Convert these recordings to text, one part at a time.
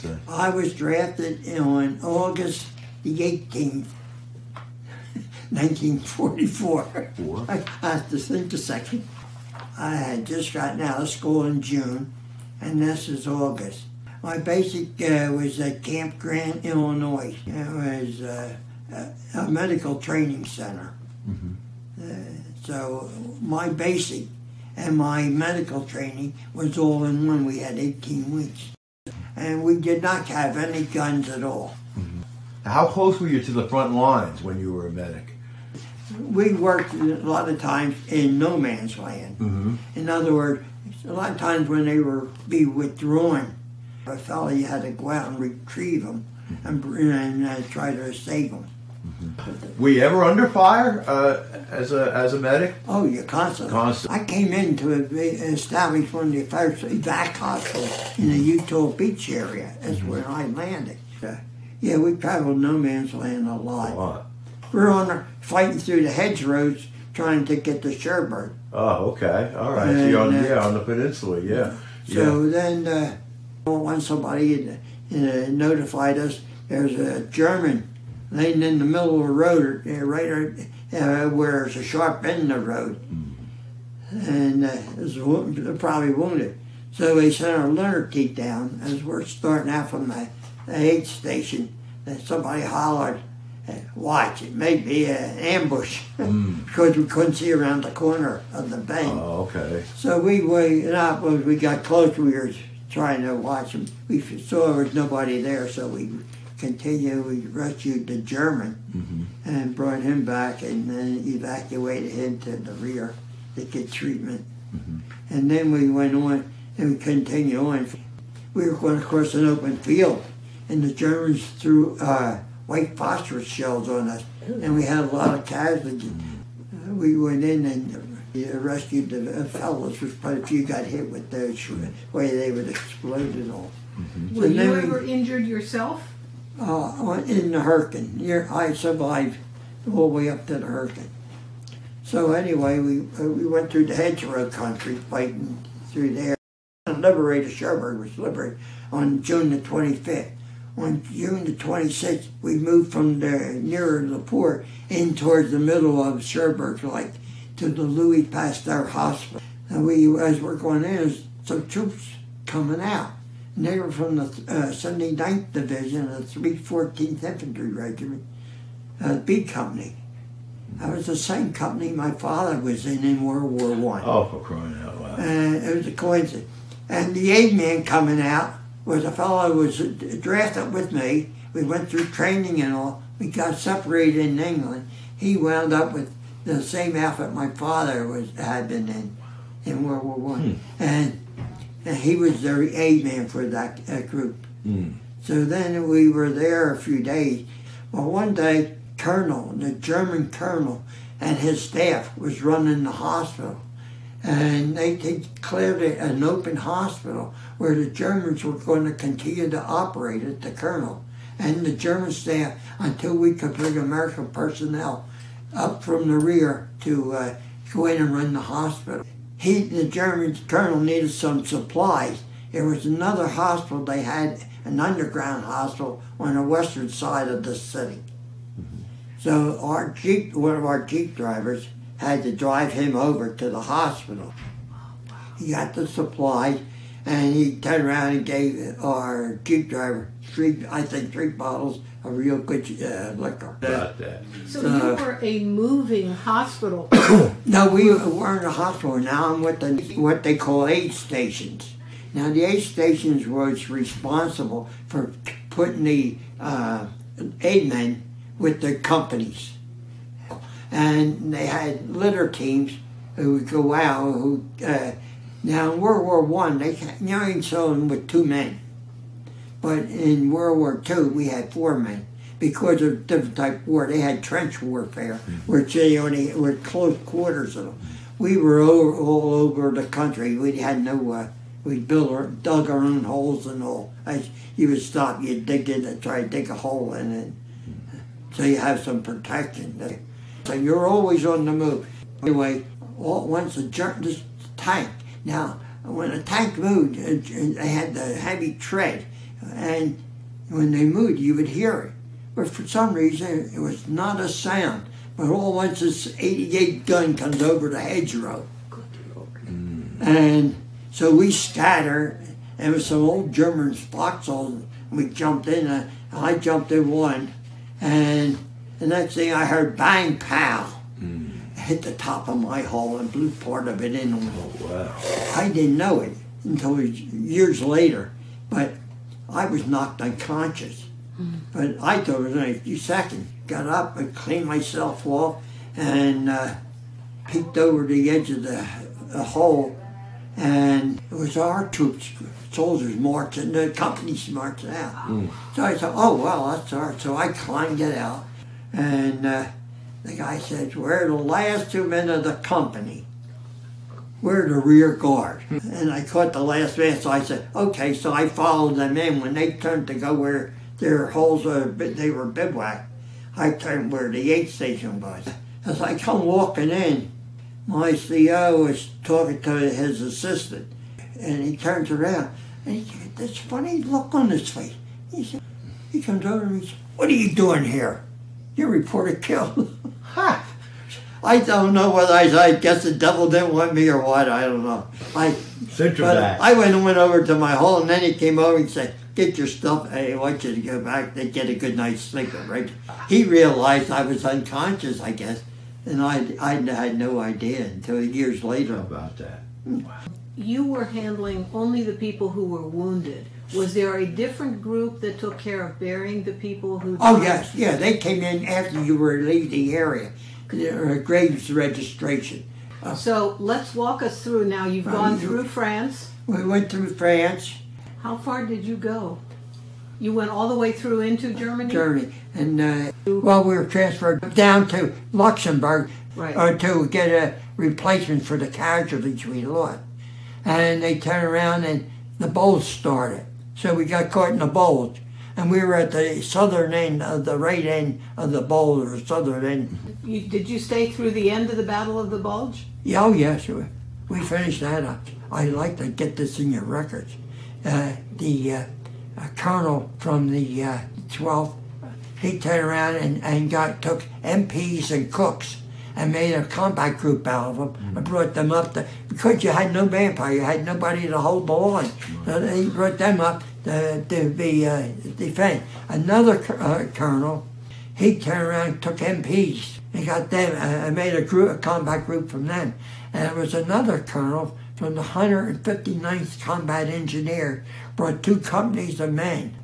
say? I was drafted on August the 18th, 1944. I have to think a second. I had just gotten out of school in June, and this is August. My basic was at Camp Grant, Illinois. It was a medical training center. So my basic and my medical training was all in one. We had 18 weeks. And we did not have any guns at all. How close were you to the front lines when you were a medic? We worked a lot of times in no man's land. In other words, a lot of times when they were withdrawn, a fellow, you had to go out and retrieve them and try to save them. Were you ever under fire as a medic? Oh, yeah, constantly. I came in to establish one of the first evac hospitals in the Utah Beach area. That's where I landed. Yeah, we traveled no man's land a lot. We were fighting through the hedgerows trying to get to Sherburne. Oh, okay. All right. So you're on the peninsula, yeah. So then when somebody notified us there's a German laying in the middle of the road, right where there's a sharp bend in the road. And was probably wounded. So they sent our letter teeth down as we're starting out from the aid station. And somebody hollered, "Watch, it may be an ambush," because we couldn't see around the corner of the bank. Oh, okay. So we waited up. When we got close, we were trying to watch them. We saw there was nobody there, so we continued. We rescued the German and brought him back, and then evacuated him to the rear to get treatment. And then we went on, and we continued on. We were going across an open field, and the Germans threw white phosphorus shells on us, and we had a lot of casualties. We went in and rescued the fellows, which quite a few got hit with those way they would explode and all. Were you ever injured yourself? In the hurricane. I survived all the way up to the hurricane. So anyway, we went through the hedgerow country, fighting through there. Liberated Sherburne was liberated on June the 25th. On June the 26th, we moved from nearer the port in towards the middle of Sherburne, like to the Louis Pasteur Hospital. And as we're going in, there's some troops coming out. And they were from the 79th Division of the 314th Infantry Regiment, B Company. That was the same company my father was in World War I. Oh, for crying out loud. It was a coincidence. And the aid man coming out was a fellow who was drafted with me. We went through training and all. We got separated in England. He wound up with the same outfit my father had been in World War I. And he was the aid man for that group. So then we were there a few days. Well, one day, the German colonel and his staff was running the hospital. And they declared it an open hospital where the Germans were going to continue to operate it, the colonel and the German staff, until we could bring American personnel up from the rear to go in and run the hospital. The German colonel needed some supplies. There was another hospital they had, an underground hospital on the western side of the city. So one of our Jeep drivers had to drive him over to the hospital. He got the supplies, and he turned around and gave our Jeep driver three bottles of real good liquor. So you were a moving hospital. No, we weren't a hospital. Now I'm with what they call aid stations. Now the aid stations was responsible for putting the aid men with the companies. And they had litter teams who would go out. Now in World War I, you can saw them with 2 men. But in World War II, we had 4 men. Because of different type of war, they had trench warfare, which they only were close quarters of them. We were all over the country. We had no, we dug our own holes and all. You would stop, you'd dig in and try to dig a hole in it. So you have some protection. So you're always on the move. Anyway, once this tank. Now, when a tank moved, they had the heavy tread. and when they moved, you would hear it. But for some reason, it was not a sound. But all once this 88 gun comes over the hedgerow. And so we scattered, and with some old German Foxholes, we jumped in, and I jumped in one, and the next thing I heard, bang, pow. It hit the top of my hull and blew part of it in. Oh, wow. I didn't know it until years later, but I was knocked unconscious. But I thought it was only a few seconds. Got up and cleaned myself off and peeked over the edge of the hole, and it was our troops, soldiers marching, the company's marching out. So I thought, oh, well, that's ours. So I climbed it out, and the guy says, we're the last 2 men of the company. We're the rear guard. And I caught the last man, so I said, okay, so I followed them in. When they turned to go where their holes were, they were bivouac, I turned where the aid station was. As I come walking in, my CO was talking to his assistant, and he turns around, and he said, this funny look on his face. He comes over to me and says, what are you doing here? You reported killed. I don't know whether I guess the devil didn't want me or what, I don't know. I went over to my hole, and then he came over and said, get your stuff, I want you to go back to get a good night's sleep, right? He realized I was unconscious, I guess, and I had no idea until years later. How about that? Wow. You were handling only the people who were wounded. Was there a different group that took care of burying the people who died? Oh, yes, yeah, they came in after you were leaving the area. Graves registration. So let's walk us through now. You've gone through France. We went through France. How far did you go? You went all the way through into Germany? Germany. And, well, we were transferred down to Luxembourg to get a replacement for the casualties we lost. And they turned around and the bulge started. So we got caught in the bulge. And we were at the southern end of the right end of the bulge, or southern end. Did you stay through the end of the Battle of the Bulge? Yeah, oh, yes. We finished that up. I'd like to get this in your records. The colonel from the 12th, he turned around and took MPs and cooks and made a combat group out of them and brought them up because you had no manpower, you had nobody to hold the line. So he brought them up to be defend. Another colonel, he turned around and took MPs. He got them and made a combat group from them. And there was another colonel from the 159th Combat Engineer, brought 2 companies of men.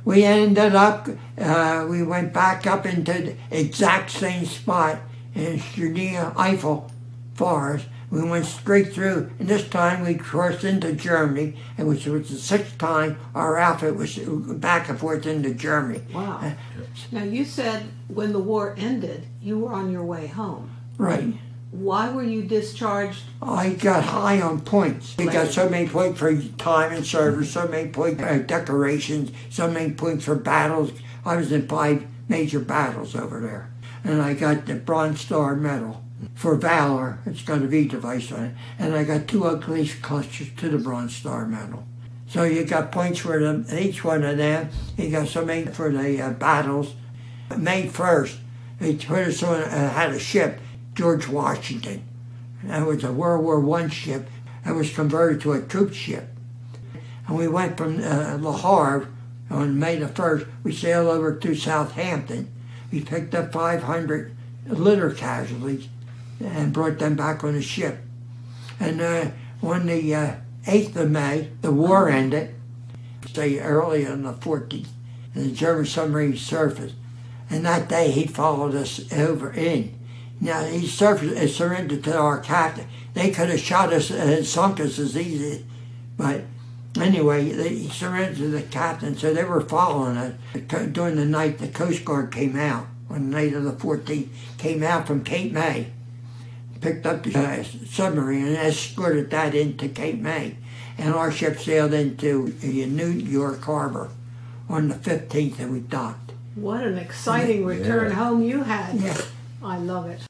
We ended up, we went back up into the exact same spot in Sternia Eifel Forest. We went straight through, and this time we crossed into Germany, and which was the 6th time our outfit was back and forth into Germany. Wow. Now you said when the war ended, you were on your way home. Right. Why were you discharged? I got high on points. We got so many points for time in service, so many points for decorations, so many points for battles. I was in 5 major battles over there. And I got the Bronze Star Medal for valor. It's got a V device on it. And I got 2 ugly clusters to the Bronze Star Medal. So you got points for each one of them. You got so many for the battles. May 1st, they put us on, had a ship, George Washington. That was a World War I ship that was converted to a troop ship. And we went from Le Havre on May the 1st. We sailed over to Southampton. We picked up 500 litter casualties and brought them back on the ship. And on the 8th of May, the war ended, say early on the 14th, and the German submarine surfaced. And that day he followed us over in. Now, he surrendered to our captain. They could have shot us and sunk us as easy. But anyway, he surrendered to the captain, so they were following us. During the night, the Coast Guard came out. On the night of the 14th, came out from Cape May, picked up the submarine and escorted that into Cape May. And our ship sailed into New York Harbor on the 15th, and we docked. What an exciting return home you had. Yeah. I love it.